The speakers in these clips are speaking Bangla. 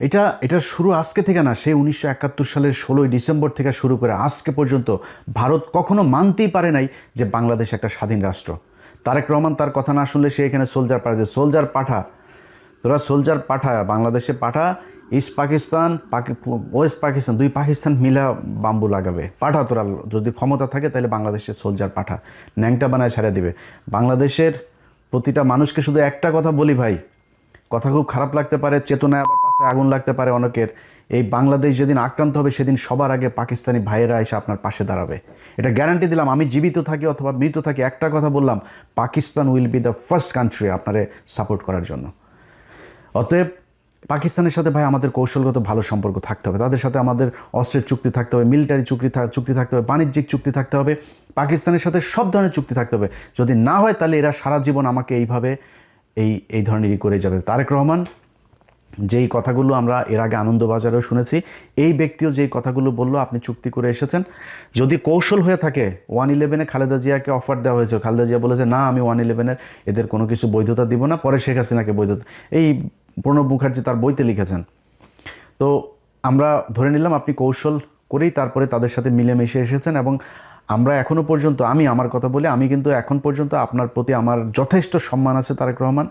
এটার শুরু আজকে থেকে না, সেই 1971 সালের 16ই ডিসেম্বর থেকে শুরু করে আজকে পর্যন্ত ভারত কখনো মানতেই পারে নাই যে বাংলাদেশ একটা স্বাধীন রাষ্ট্র। তারেক রহমান তার কথা না শুনলে সে এখানে সোলজার পাঠা, সোলজার পাঠা, তোরা সোলজার পাঠা, বাংলাদেশে পাঠা, ইস্ট পাকিস্তান, ওয়েস্ট পাকিস্তান, দুই পাকিস্তান মিলা বাম্বু লাগাবে, পাঠা তোরা, যদি ক্ষমতা থাকে তাহলে বাংলাদেশের সোলজার পাঠা, ন্যাংটা বানায় ছেড়ে দিবে। বাংলাদেশের প্রতিটা মানুষকে শুধু একটা কথা বলি ভাই, কথা খুব খারাপ লাগতে পারে, চেতনায় আবার পাশে আগুন লাগতে পারে অনেকের, এই বাংলাদেশ যেদিন আক্রান্ত হবে সেদিন সবার আগে পাকিস্তানি ভাইয়েরা এসে আপনার পাশে দাঁড়াবে, এটা গ্যারান্টি দিলাম। আমি জীবিত থাকি অথবা মৃত থাকি, একটা কথা বললাম, Pakistan will be the first country আপনারে সাপোর্ট করার জন্য। অতএব পাকিস্তানের সাথে ভাই আমাদের কৌশলগত ভালো সম্পর্ক থাকতে হবে, তাদের সাথে আমাদের অস্ত্রের চুক্তি থাকতে হবে, মিলিটারি চুক্তি থাকতে হবে, বাণিজ্যিক চুক্তি থাকতে হবে, পাকিস্তানের সাথে সব ধরনের চুক্তি থাকতে হবে। যদি না হয় তাহলে এরা সারা জীবন আমাকে এইভাবে এই ধরনেরই করে যাবে। তারেক রহমান যেই কথাগুলো আমরা এর আগে আনন্দবাজারেও শুনেছি, এই ব্যক্তিও যেই কথাগুলো বললো, আপনি চুক্তি করে এসেছেন, যদি কৌশল হয়ে থাকে, 111-এ খালেদা জিয়াকে অফার দেওয়া হয়েছে, খালেদা জিয়া বলেছে না আমি 111-এর এদের কোনো কিছু বৈধতা দিব না, পরে শেখ হাসিনাকে বৈধতা, এই প্রণব মুখার্জি তার বইতে লিখেছেন। তো আমরা ধরে নিলাম আপনি কৌশল করেই তারপরে তাদের সাথে মিলেমিশে এসেছেন, এবং আমরা এখনও পর্যন্ত, আমি আমার কথা বলি, আমি কিন্তু এখন পর্যন্ত আপনার প্রতি আমার যথেষ্ট সম্মান আছে তারেক রহমান।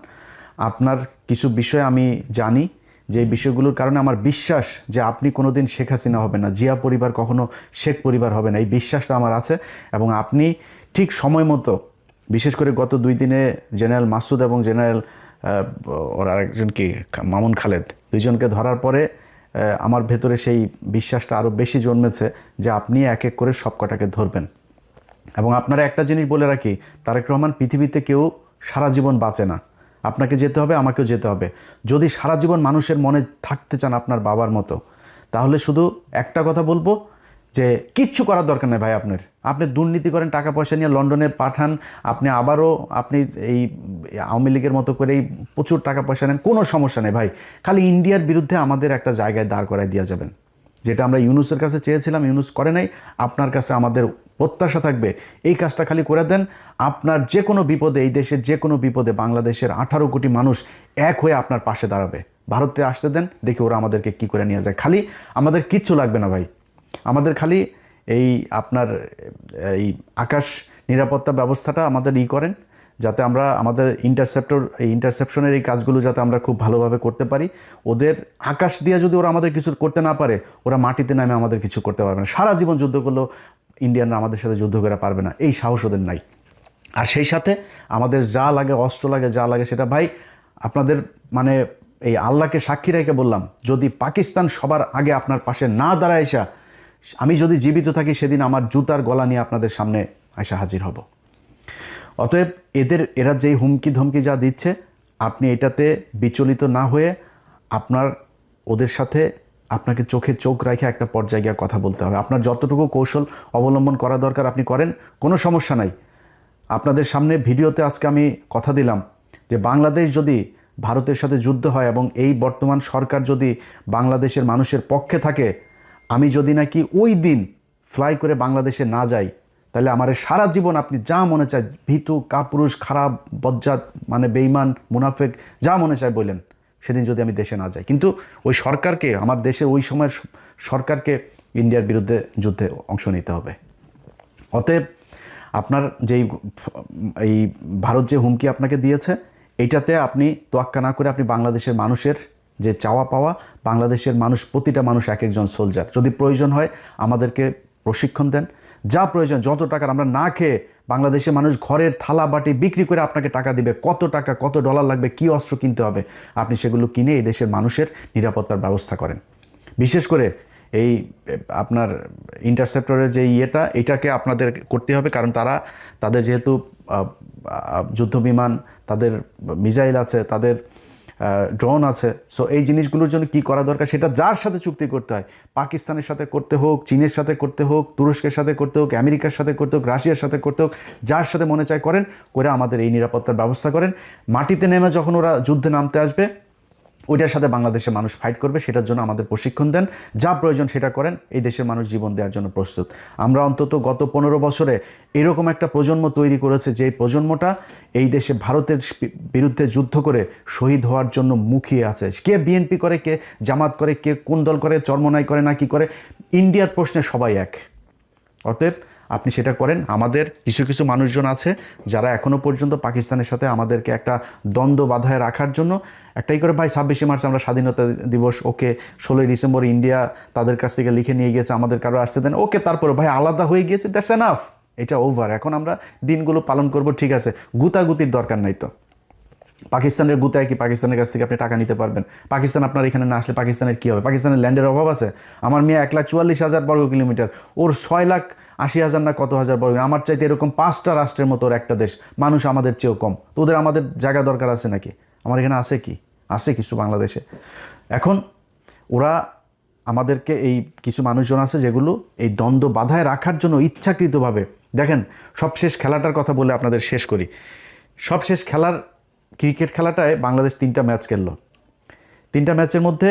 আপনার কিছু বিষয় আমি জানি, যে এই বিষয়গুলোর কারণে আমার বিশ্বাস যে আপনি কোনো দিন শেখ হাসিনা হবে না, জিয়া পরিবার কখনো শেখ পরিবার হবে না, এই বিশ্বাসটা আমার আছে। এবং আপনি ঠিক সময় মতো, বিশেষ করে গত 2 দিনে জেনারেল মাসুদ এবং জেনারেল ওর আরেকজন কি মামুন খালেদ, দুইজনকে ধরার পরে আমার ভেতরে সেই বিশ্বাসটা আরও বেশি জন্মেছে যে আপনি এক এক করে সব কটাকে ধরবেন। এবং আপনারা একটা জিনিস বলে রাখি, তারেক রহমান, পৃথিবীতে কেউ সারা জীবন বাঁচে না, আপনাকে যেতে হবে, আমাকেও যেতে হবে। যদি সারা জীবন মানুষের মনে থাকতে চান আপনার বাবার মতো, তাহলে শুধু একটা কথা বলবো যে কিচ্ছু করার দরকার নেই ভাই। আপনি দুর্নীতি করেন, টাকা পয়সা নিয়ে লন্ডনে পাঠান, আপনি আবারও এই আওয়ামী লীগের মতো করেই প্রচুর টাকা পয়সা নেন, কোনো সমস্যা নেই ভাই। খালি ইন্ডিয়ার বিরুদ্ধে আমাদের একটা জায়গায় দাঁড় করায় দিয়ে যাবেন, যেটা আমরা ইউনুসের কাছে চেয়েছিলাম, ইউনুস করে নাই। আপনার কাছে আমাদের প্রত্যাশা থাকবে, এই কাজটা খালি করে দেন। আপনার যে কোনো বিপদে, এই দেশের যে কোনো বিপদে বাংলাদেশের 18 কোটি মানুষ এক হয়ে আপনার পাশে দাঁড়াবে। ভারতে আসতে দেন, দেখি ওরা আমাদেরকে কি করে নিয়ে যায়। খালি আমাদের কিচ্ছু লাগবে না ভাই, আমাদের খালি এই আপনার এই আকাশ নিরাপত্তা ব্যবস্থাটা আমাদের করেন, যাতে আমরা আমাদের ইন্টারসেপশনের এই কাজগুলো যাতে আমরা খুব ভালোভাবে করতে পারি। ওদের আকাশ দিয়ে যদি ওরা আমাদের কিছু করতে না পারে, ওরা মাটিতে নামে আমাদের কিছু করতে পারবে না। সারা জীবন যুদ্ধ করলেও ইন্ডিয়ানরা আমাদের সাথে যুদ্ধ করে পারবে না, এই সাহস ওদের নাই। আর সেই সাথে আমাদের যা লাগে, অস্ত্র লাগে, যা লাগে, সেটা ভাই আপনাদের মানে এই আল্লাহকে সাক্ষী রেখে বললাম, যদি পাকিস্তান সবার আগে আপনার পাশে না দাঁড়ায় এসা, আমি যদি জীবিত থাকি সেদিন আমার জুতার গলা নিয়ে আপনাদের সামনে এসে হাজির হব। অতএব এরা যেই হুমকি ধমকি যা দিচ্ছে, আপনি এটাতে বিচলিত না হয়ে ওদের সাথে আপনাকে চোখে চোখ রেখে একটা পর্যায়ে গিয়ে কথা বলতে হবে। আপনার যতটুকু কৌশল অবলম্বন করা দরকার আপনি করেন, কোনো সমস্যা নাই। আপনাদের সামনে ভিডিওতে আজকে আমি কথা দিলাম যে বাংলাদেশ যদি ভারতের সাথে যুদ্ধ হয় এবং এই বর্তমান সরকার যদি বাংলাদেশের মানুষের পক্ষে থাকে, আমি যদি নাকি ওই দিন ফ্লাই করে বাংলাদেশে না যাই, তাহলে আমার সারা জীবন আপনি যা মনে চায়, ভীতু, কাপুরুষ, খারাপ, বজ্জাত, মানে বেঈমান, মুনাফেক, যা মনে চায় বললেন, সেদিন যদি আমি দেশে না যাই। কিন্তু ওই সরকারকে, আমার দেশের ওই সময়ের সরকারকে ইন্ডিয়ার বিরুদ্ধে যুদ্ধে অংশ নিতে হবে। অতএব আপনার এই ভারত যে হুমকি আপনাকে দিয়েছে, এইটাতে আপনি তোয়াক্কা না করে আপনি বাংলাদেশের মানুষের যে চাওয়া পাওয়া, বাংলাদেশের মানুষ, প্রতিটা মানুষ এক একজন সোলজার, যদি প্রয়োজন হয় আমাদেরকে প্রশিক্ষণ দেন, যা প্রয়োজন, যত টাকার, আমরা না খেয়ে বাংলাদেশের মানুষ ঘরের থালা বাটি বিক্রি করে আপনাকে টাকা দিবে, কত টাকা, কত ডলার লাগবে, কি অস্ত্র কিনতে হবে, আপনি সেগুলো কিনে এই দেশের মানুষের নিরাপত্তার ব্যবস্থা করেন। বিশেষ করে এই আপনার ইন্টারসেপ্টরের যে এটাকে আপনাদের করতে হবে, কারণ তাদের যেহেতু যুদ্ধ বিমান, তাদের মিসাইল আছে, তাদের ড্রোন আছে, সো এই জিনিসগুলোর জন্য কি করা দরকার সেটা যার সাথে চুক্তি করতে হয়, পাকিস্তানের সাথে করতে হোক, চীনের সাথে করতে হোক, তুরস্কের সাথে করতে হোক, আমেরিকার সাথে করতে হোক, রাশিয়ার সাথে করতে হোক, যার সাথে মনে চায় করে আমাদের এই নিরাপত্তার ব্যবস্থা করেন। মাটিতে নেমে যখন ওরা যুদ্ধে নামতে আসবে, ওইটার সাথে বাংলাদেশের মানুষ ফাইট করবে, সেটার জন্য আমাদের প্রশিক্ষণ দেন, যা প্রয়োজন সেটা করেন, এই দেশের মানুষ জীবন দেওয়ার জন্য প্রস্তুত। আমরা অন্তত গত 15 বছরে এরকম একটা প্রজন্ম তৈরি করেছে যে প্রজন্মটা এই দেশে ভারতের বিরুদ্ধে যুদ্ধ করে শহীদ হওয়ার জন্য মুখিয়ে আছে। কে বিএনপি করে, কে জামাত করে, কে কোন দল করে, চরমনাই করে না কি করে, ইন্ডিয়ার প্রশ্নে সবাই এক। অতএব আপনি সেটা করেন। আমাদের কিছু কিছু মানুষজন আছে যারা এখনও পর্যন্ত পাকিস্তানের সাথে আমাদেরকে একটা দ্বন্দ্ব বাধায় রাখার জন্য একটাই করে, ভাই 26শে মার্চ আমরা স্বাধীনতা দিবস, ওকে 16ই ডিসেম্বর ইন্ডিয়া তাদের কাছ থেকে লিখে নিয়ে গিয়েছে, আমাদের কারো আসতে দেন, ওকে তারপরে ভাই আলাদা হয়ে গিয়েছে, দ্যাটস এনাফ, এটা ওভার। এখন আমরা দিনগুলো পালন করব, ঠিক আছে, গুতাগুতির দরকার নাই তো। পাকিস্তানের গুতায় কি পাকিস্তানের কাছ থেকে আপনি টাকা নিতে পারবেন? পাকিস্তান আপনার এখানে না আসলে পাকিস্তানের কী হবে? পাকিস্তানের ল্যান্ডের অভাব আছে? আমার মেয়ে 1,44,000 বর্গ কিলোমিটার, ওর 6,80,000 না কত হাজার বর্গ, আমার চাইতে এরকম 5টা রাষ্ট্রের মতো ওর একটা দেশ, মানুষ আমাদের চেয়েও কম, তো ওদের আমাদের জায়গা দরকার আছে নাকি? আমার এখানে আছে কি? আছে কিছু বাংলাদেশে। এখন ওরা আমাদেরকে, এই কিছু মানুষজন আছে যেগুলো এই দ্বন্দ্ব বাধায় রাখার জন্য ইচ্ছাকৃতভাবে, দেখেন সবশেষ খেলাটার কথা বলে আপনাদের শেষ করি। সবশেষ খেলার ক্রিকেট খেলাটায় বাংলাদেশ 3টা ম্যাচ খেললো। 3টা ম্যাচের মধ্যে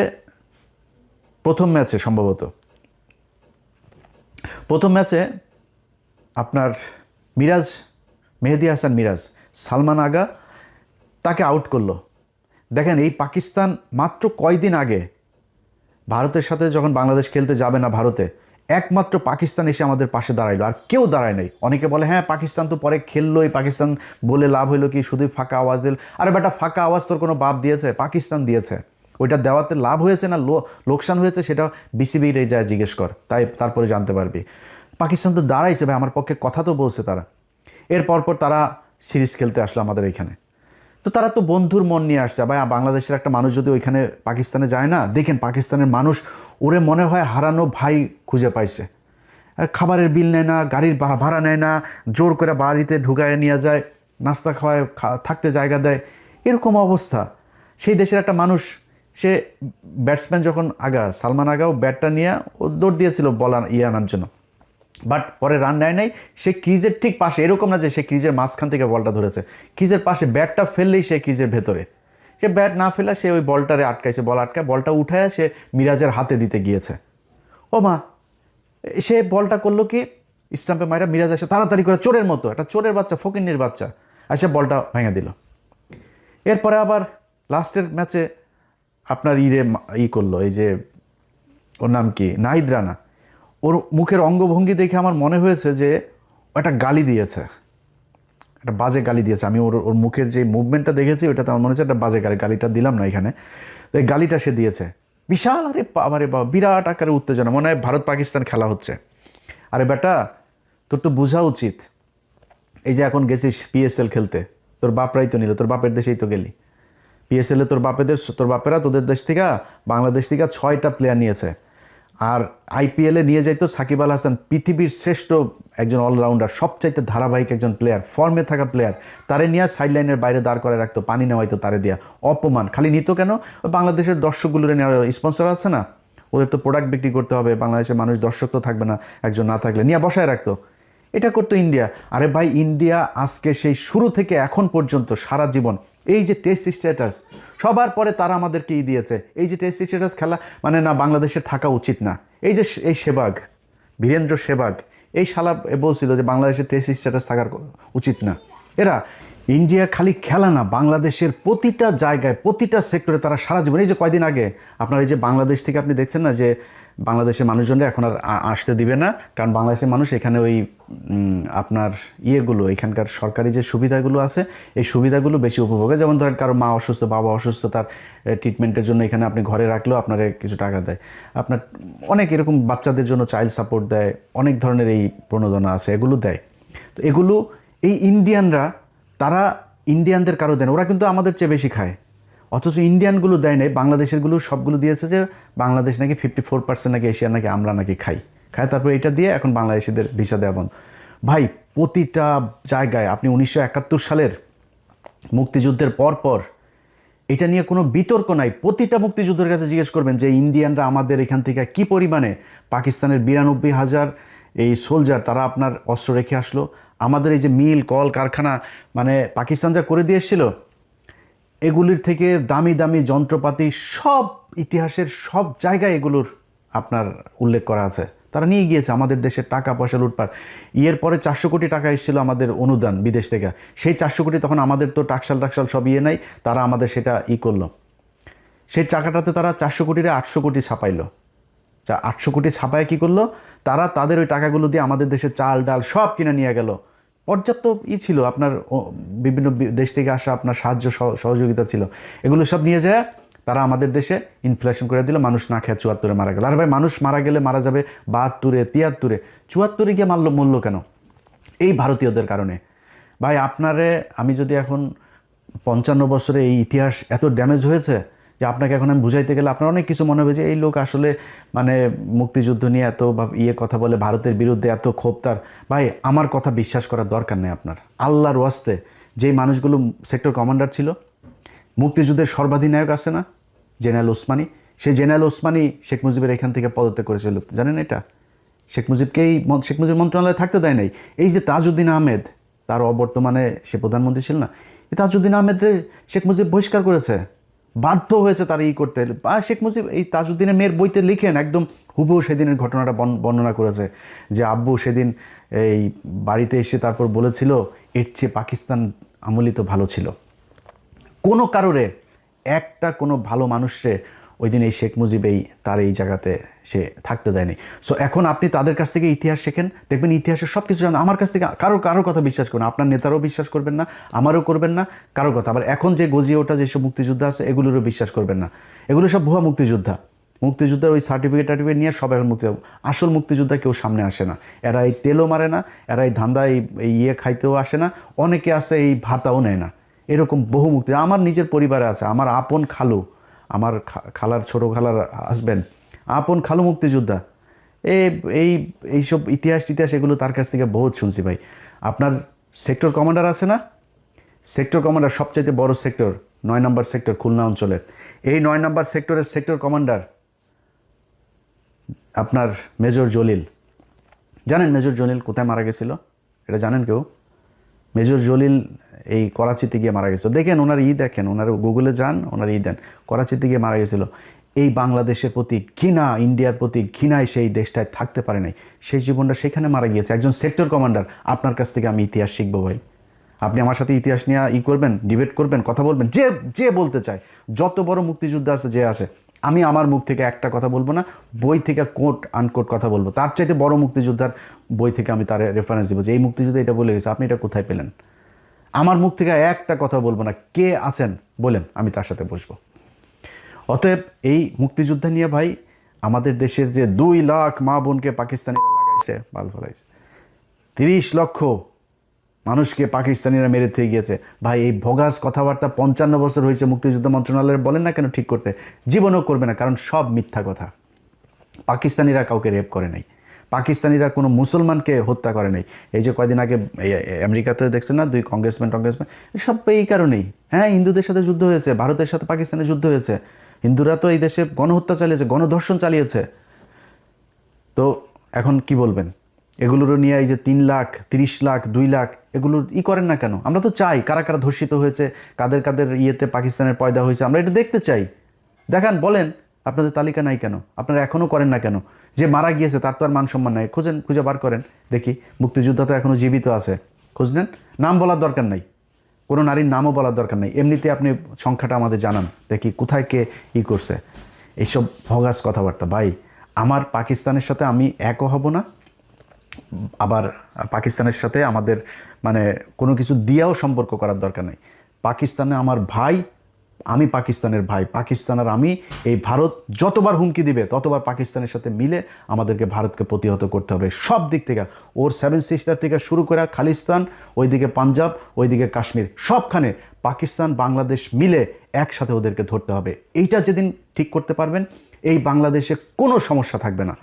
প্রথম ম্যাচে সম্ভবত প্রথম ম্যাচে আপনার মেহেদী হাসান মিরাজ, সালমান আগা তাকে আউট করলো। দেখেন এই পাকিস্তান মাত্র কয়দিন আগে ভারতের সাথে যখন বাংলাদেশ খেলতে যাবে না ভারতে, একমাত্র পাকিস্তান এসে আমাদের পাশে দাঁড়াইলো, আর কেউ দাঁড়ায় নাই। অনেকে বলে হ্যাঁ পাকিস্তান তো পরে খেললোই, পাকিস্তান বলে লাভ হইলো কি, শুধুই ফাঁকা আওয়াজ দিল। আরে বেটা, ফাঁকা আওয়াজ তোর কোনো বাপ দিয়েছে? পাকিস্তান দিয়েছে। ওইটা দেওয়াতে লাভ হয়েছে না লোকসান হয়েছে সেটা বিসিবির এই যায় জিজ্ঞেস কর, তারপরে জানতে পারবি। পাকিস্তান তো দাঁড়াইছে ভাই, আমার পক্ষে কথা তো বলছে তারা। এর পরপর তারা সিরিজ খেলতে আসলো আমাদের এইখানে। তো তারা তো বন্ধুর মন নিয়ে আসছে ভাই। বাংলাদেশের একটা মানুষ যদি ওইখানে পাকিস্তানে যায় না, দেখেন পাকিস্তানের মানুষ, ওরে মনে হয় হারানো ভাই খুঁজে পাইছে। খাবারের বিল নেয় না, গাড়ির ভাড়া নেয় না, জোর করে বাড়িতে ঢুকায় নিয়ে যায়, নাস্তা খাওয়ায়, থাকতে জায়গা দেয়, এরকম অবস্থা। সেই দেশের একটা মানুষ, সে ব্যাটসম্যান যখন সালমান আগাও ব্যাটটা নিয়ে ও দৌড় দিয়েছিল বল আনার জন্য, বাট পরে রান নেয় নাই। সে ক্রিজের ঠিক পাশে, এরকম না যে সে ক্রিজের মাঝখান থেকে বলটা ধরেছে, ক্রিজের পাশে ব্যাটটা ফেললেই সে ক্রিজের ভেতরে, সে ব্যাট না ফেলা সে ওই বলটারে আটকাইছে, বলটা উঠায় সে মিরাজের হাতে দিতে গিয়েছে। ও মা, সে বলটা করলো কি, স্টাম্পে মাইরা মিরাজ এসে তাড়াতাড়ি করে চোরের মতো, একটা চোরের বাচ্চা, ফকিন্নির বাচ্চা, এসে বলটা ভেঙে দিল। এরপরে আবার লাস্টের ম্যাচে আপনার করলো, এই যে ওর নাম কি, নাহিদ রানা, ওর মুখের অঙ্গভঙ্গি দেখে আমার মনে হয়েছে যে একটা গালি দিয়েছে, একটা বাজে গালি দিয়েছে। আমি ওর মুখের যে মুভমেন্টটা দেখেছি ওইটাতে আমার মনে হচ্ছে একটা বাজে গালিটা দিলাম না এখানে, এই গালিটা সে দিয়েছে বিশাল। আরে বাবা, বিরাট আকারে উত্তেজনা, মনে হয় ভারত পাকিস্তান খেলা হচ্ছে। আরে বেটা, তোর তো বোঝা উচিত, এই যে এখন গেছিস পিএসএল খেলতে, তোর বাপরাই তো নিল, তোর বাপের দেশেই তো গেলি পিএসএলে, তোর বাপেরা তোদের দেশ থেকে, বাংলাদেশ থেকে 6টা প্লেয়ার নিয়েছে। আর আইপিএলে নিয়ে যাইতো সাকিব আল হাসান, পৃথিবীর শ্রেষ্ঠ একজন অলরাউন্ডার, সবচাইতে ধারাবাহিক একজন প্লেয়ার, ফর্মে থাকা প্লেয়ার, তারে নিয়ে সাইডলাইনের বাইরে দাঁড় করে রাখতো, পানি নেওয়াইতো তারে দিয়া। অপমান খালি নিত কেন? বাংলাদেশের দর্শকগুলোর নেওয়ার স্পন্সর আছে না, ওদের তো প্রোডাক্ট বিক্রি করতে হবে, বাংলাদেশের মানুষ দর্শক তো থাকবে না একজন না থাকলে, নিয়ে বসায় রাখতো। এটা করতো ইন্ডিয়া। আরে ভাই, ইন্ডিয়া আজকে সেই শুরু থেকে এখন পর্যন্ত সারা জীবন এই যে টেস্ট স্ট্যাটাস, সবার পরে তারা আমাদেরকে দিয়েছে, এই যে টেস্ট স্ট্যাটাস খেলা মানে না বাংলাদেশের থাকা উচিত না। এই যে এই সেবাগ, বীরেন্দ্র সেবাগ, এই শালা বলছিল যে বাংলাদেশের টেস্ট স্ট্যাটাস থাকার উচিত না। এরা ইন্ডিয়া খালি খেলা না, বাংলাদেশের প্রতিটা জায়গায়, প্রতিটা সেক্টরে তারা সারা জীবন, এই যে কয়দিন আগে আপনার এই যে বাংলাদেশ থেকে আপনি দেখছেন না যে বাংলাদেশের মানুষজনরা এখন আর আসতে দিবে না, কারণ বাংলাদেশের মানুষ এখানে ওই আপনার এখানকার সরকারি যে সুবিধাগুলো আছে, এই সুবিধাগুলো বেশি উপভোগে। যেমন ধরেন কারো মা অসুস্থ, বাবা অসুস্থ, তার ট্রিটমেন্টের জন্য এখানে আপনি ঘরে রাখলেও আপনার কিছু টাকা দেয়, আপনার অনেক এরকম বাচ্চাদের জন্য চাইল্ড সাপোর্ট দেয়, অনেক ধরনের এই প্রণোদনা আছে, এগুলো দেয়। তো এগুলো এই ইন্ডিয়ানরা, তারা ইন্ডিয়ানদের কারো দেন, ওরা কিন্তু আমাদের চেয়ে বেশি খায়, অথচ ইন্ডিয়ানগুলো দেয় নাই, বাংলাদেশেরগুলো সবগুলো দিয়েছে যে বাংলাদেশ নাকি 54% নাকি এশিয়ার নাকি আমরা নাকি খাই, তারপরে এটা দিয়ে এখন বাংলাদেশিদের ভিসা দেওয়া বন্ধ। ভাই প্রতিটা জায়গায় আপনি 1971 সালের মুক্তিযুদ্ধের পর এটা নিয়ে কোনো বিতর্ক নাই, প্রতিটা মুক্তিযুদ্ধের কাছে জিজ্ঞেস করবেন যে ইন্ডিয়ানরা আমাদের এখান থেকে কি পরিমাণে, পাকিস্তানের 92,000 এই সোলজার তারা আপনার অস্ত্র রেখে আসলো, আমাদের এই যে মিল কল কারখানা মানে পাকিস্তান যা করে দিয়ে এসেছিল, এগুলির থেকে দামি দামি যন্ত্রপাতি সব ইতিহাসের সব জায়গায় এগুলোর আপনার উল্লেখ করা আছে। তারা নিয়ে গিয়েছে আমাদের দেশের টাকা পয়সা লুটপাট। ইয়ের পরে 400 কোটি টাকা এসেছিল আমাদের অনুদান বিদেশ থেকে। সেই 400 কোটি তখন আমাদের তো টাকশাল সব নাই, তারা আমাদের সেটা করলো। সেই টাকাটাতে তারা 400 কোটিরে 800 কোটি ছাপাইলো। 800 কোটি ছাপায় কী করলো, তারা তাদের ওই টাকাগুলো দিয়ে আমাদের দেশে চাল ডাল সব কিনে নিয়ে গেল। পর্যাপ্ত ছিল আপনার বিভিন্ন দেশ থেকে আসা আপনার সাহায্য সহযোগিতা ছিল, এগুলো সব নিয়ে যায় তারা আমাদের দেশে ইনফ্লেশন করে দিল। মানুষ না খেয়ে 74-এ মারা গেল। আর ভাই মানুষ মারা গেলে মারা যাবে 72-এ 73-এ, 74-এ গিয়ে মরল কেন? এই ভারতীয়দের কারণে। ভাই আপনারে আমি যদি এখন 55 বছরে এই ইতিহাস এত ড্যামেজ হয়েছে যে আপনাকে এখন আমি বুঝাইতে গেলে আপনার অনেক কিছু মনে হবে যে এই লোক আসলে মানে মুক্তিযুদ্ধ নিয়ে এত কথা বলে, ভারতের বিরুদ্ধে এত ক্ষোভ তার। ভাই আমার কথা বিশ্বাস করার দরকার নেই আপনার। আল্লাহর ওয়াস্তে যেই মানুষগুলো সেক্টর কমান্ডার ছিল, মুক্তিযুদ্ধের সর্বাধিনায়ক আছে না জেনারেল ওসমানী, সেই জেনারেল ওসমানী শেখ মুজিবের এখান থেকে পদত্যাগ করেছিল, জানেন এটা? শেখ মুজিব মন্ত্রণালয়ে থাকতে দেয় নাই। এই যে তাজউদ্দিন আহমেদ, তার অবর্তমানে সে প্রধানমন্ত্রী ছিল না, এই তাজউদ্দিন আহমেদরে শেখ মুজিব বহিষ্কার করেছে, বাধ্য হয়েছে তারা করতে। শেখ মুজিব এই তাজউদ্দিনের মেয়ের বইতে লিখেন একদম হুবহু সেদিনের ঘটনাটা বর্ণনা করেছে যে আব্বু সেদিন এই বাড়িতে এসে তারপর বলেছিল এর চেয়ে পাকিস্তান আমলিত ভালো ছিল। কোনো কারণে কোনো ভালো মানুষরে ওই দিন এই শেখ মুজিব তার এই জায়গাতে সে থাকতে দেয়নি। সো এখন আপনি তাদের কাছ থেকে ইতিহাস শেখেন, দেখবেন ইতিহাসের সব কিছু জানেন। আমার কাছ থেকে কারোর কথা বিশ্বাস করবেন, আপনার নেতারও বিশ্বাস করবেন না, আমারও করবেন না কারোর কথা। আবার এখন যে গজিয়ে ওঠা যেসব মুক্তিযোদ্ধা আছে এগুলোরও বিশ্বাস করবেন না, এগুলো সব ভুয়া মুক্তিযোদ্ধার ওই সার্টিফিকেট নিয়ে সব এখন আসল মুক্তিযোদ্ধা কেউ সামনে আসে না। এরা এই তেলও মারে না, এরা এই ধান্দা এই খাইতেও আসে না, অনেকে আছে এই ভাতাও নেয় না। এরকম বহু মুক্তি আমার নিজের পরিবারে আছে। আমার আপন খালু, আমার খালার ছোটো খালার হাজব্যান্ড, আপন খালু মুক্তিযোদ্ধা। এইসব ইতিহাস এগুলো তার কাছ থেকে বহুত শুনছি ভাই। আপনার সেক্টর কমান্ডার আছে না, সেক্টর কমান্ডার সবচাইতে বড় সেক্টর 9 নম্বর সেক্টর খুলনা অঞ্চলের, এই 9 নম্বর সেক্টরের সেক্টর কমান্ডার আপনার মেজর জলিল। জানেন মেজর জলিল কোথায় মারা গেছিল? এটা জানেন কেউ? মেজর জলিল এই করাচিতে গিয়ে মারা গেছিল। দেখেন ওনার দেখেন, ওনার গুগলে যান, ওনার দেন, করাচিতে গিয়ে মারা গেছিল। এই বাংলাদেশের প্রতি ঘৃণা, ইন্ডিয়ার প্রতি ঘৃণায় সেই দেশটায় থাকতে পারে নাই, সেই জীবনটা সেখানে মারা গিয়েছে। একজন সেক্টর কমান্ডার। আপনার কাছ থেকে আমি ইতিহাস শিখবো ভাই। আপনি আমার সাথে ইতিহাস নিয়ে করবেন, ডিবেট করবেন, কথা বলবেন, যে বলতে চায়, যত বড় মুক্তিযোদ্ধা আছে যে আছে, আমি আমার মুখ থেকে একটা কথা বলবো না, বই থেকে কোট আনকোট কথা বলবো। তার চাইতে বড় মুক্তিযোদ্ধার বই থেকে আমি তার রেফারেন্স দেবো যে এই মুক্তিযুদ্ধে এটা বলে গেছে, আপনি এটা কোথায় পেলেন? আমার মুখ থেকে একটা কথা বলবো না, কে আছেন বলেন, আমি তার সাথে বসবো। অতএব এই মুক্তিযুদ্ধ নিয়ে ভাই আমাদের দেশের যে 2 লাখ মা বোনকে পাকিস্তানিরা লাগাইছে, বাল ফলাইছে, 30 লক্ষ মানুষকে পাকিস্তানিরা মেরে থেকে গিয়েছে। ভাই এই ভগাস কথাবার্তা 55 বছর হয়েছে মুক্তিযুদ্ধ মন্ত্রণালয়ের, বলেন না কেন ঠিক করতে? জীবনেও করবে না, কারণ সব মিথ্যা কথা। পাকিস্তানিরা কাউকে রেপ করে নাই, পাকিস্তানিরা কোনো মুসলমানকে হত্যা করে নাই। এই যে কয়দিন আগে আমেরিকাতে দেখছেন না 2 কংগ্রেসম্যান সব এই কারণেই। হ্যাঁ, হিন্দুদের সাথে যুদ্ধ হয়েছে, ভারতের সাথে পাকিস্তানের যুদ্ধ হয়েছে, হিন্দুরা তো এই দেশে গণহত্যা চালিয়েছে, গণধর্ষণ চালিয়েছে। তো এখন কি বলবেন? এগুলোরও নিয়ে এই যে 3 লাখ 30 লাখ 2 লাখ এগুলোর করেন না কেন? আমরা তো চাই কারা কারা ধর্ষিত হয়েছে, কাদের কাদের পাকিস্তানের পয়দা হয়েছে, আমরা এটা দেখতে চাই। দেখান, বলেন, আপনাদের তালিকা নাই কেন? আপনারা এখনও করেন না কেন? যে মারা গিয়েছে তার তো আর মান সম্মান নাই, খুঁজে বার করেন দেখি। মুক্তিযোদ্ধা তো এখনও জীবিত আছে, খোঁজ নেন। নাম বলার দরকার নাই, কোনো নারীর নামও বলার দরকার নেই, এমনিতে আপনি সংখ্যাটা আমাদের জানান দেখি কোথায় কে করছে এইসব ভগাস কথাবার্তা। ভাই আমার পাকিস্তানের সাথে আমি একও হব না, আবার পাকিস্তানের সাথে আমাদের মানে কোনো কিছু দিয়েও সম্পর্ক করার দরকার নেই। পাকিস্তানে আমার ভাই, আমি পাকিস্তানের ভাই, পাকিস্তান আর আমি, এই ভারত যতবার হুমকি দিবে ততবার পাকিস্তানের সাথে মিলে আমাদেরকে ভারতকে প্রতিহত করতে হবে সব দিক থেকে। ওর 7 সিস্টার থেকে শুরু করে খালিস্তান, ওইদিকে পাঞ্জাব, ওইদিকে কাশ্মীর, সবখানে পাকিস্তান বাংলাদেশ মিলে একসাথে ওদেরকে ধরতে হবে। এইটা যেদিন ঠিক করতে পারবেন এই বাংলাদেশে কোনো সমস্যা থাকবে না।